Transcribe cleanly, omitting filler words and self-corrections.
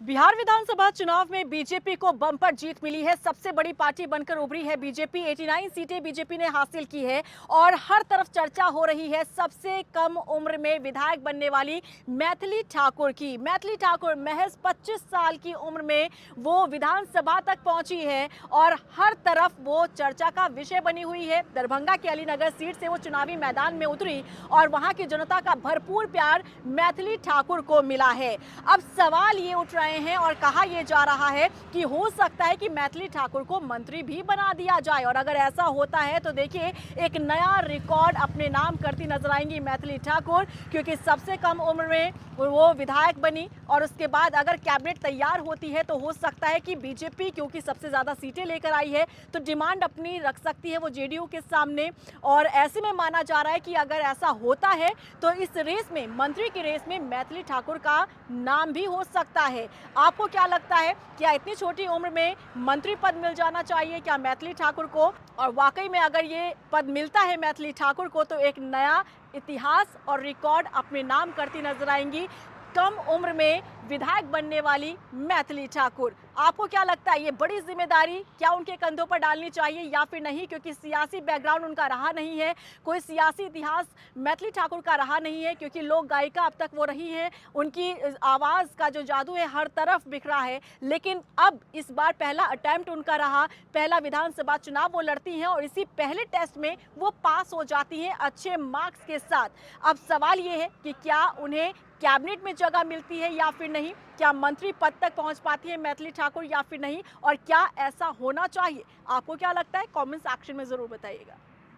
बिहार विधानसभा चुनाव में बीजेपी को बम्पर जीत मिली है। सबसे बड़ी पार्टी बनकर उभरी है बीजेपी। 89 सीटें बीजेपी ने हासिल की है और हर तरफ चर्चा हो रही है सबसे कम उम्र में विधायक बनने वाली मैथिली ठाकुर की। मैथिली ठाकुर महज 25 साल की उम्र में वो विधानसभा तक पहुंची है और हर तरफ वो चर्चा का विषय बनी हुई है। दरभंगा के अलीनगर सीट से वो चुनावी मैदान में उतरी और वहां की जनता का भरपूर प्यार मैथिली ठाकुर को मिला है। अब सवाल ये उठ रहे हैं और कहा यह जा रहा है कि हो सकता है कि मैथिली ठाकुर को मंत्री भी बना दिया जाए और अगर ऐसा होता है तो देखिए एक नया रिकॉर्ड अपने नाम करती नजर आएंगी मैथिली ठाकुर, क्योंकि सबसे कम उम्र में वो विधायक बनी और उसके बाद अगर कैबिनेट तैयार होती है तो हो सकता है कि बीजेपी, क्योंकि सबसे ज्यादा सीटें लेकर आई है, तो डिमांड अपनी रख सकती है वो जेडीयू के सामने। और ऐसे में माना जा रहा है कि अगर ऐसा होता है तो इस रेस में, मंत्री की रेस में मैथिली ठाकुर का नाम भी हो सकता है। आपको क्या लगता है, क्या इतनी छोटी उम्र में मंत्री पद मिल जाना चाहिए क्या मैथिली ठाकुर को? और वाकई में अगर ये पद मिलता है मैथिली ठाकुर को तो एक नया इतिहास और रिकॉर्ड अपने नाम करती नजर आएंगी कम उम्र में विधायक बनने वाली मैथिली ठाकुर। आपको क्या लगता है, ये बड़ी जिम्मेदारी क्या उनके कंधों पर डालनी चाहिए या फिर नहीं? क्योंकि सियासी बैकग्राउंड उनका रहा नहीं है, कोई सियासी इतिहास मैथिली ठाकुर का रहा नहीं है, क्योंकि लोक गायिका अब तक वो रही है, उनकी आवाज़ का जो जादू है हर तरफ बिखरा है। लेकिन अब इस बार पहला अटेम्प्ट उनका रहा, पहला विधानसभा चुनाव वो लड़ती हैं और इसी पहले टेस्ट में वो पास हो जाती हैं अच्छे मार्क्स के साथ। अब सवाल ये है कि क्या उन्हें कैबिनेट में जगह मिलती है या फिर नहीं? क्या मंत्री पद तक पहुंच पाती है मैथिली ठाकुर या फिर नहीं? और क्या ऐसा होना चाहिए? आपको क्या लगता है? कमेंट सेक्शन में जरूर बताइएगा।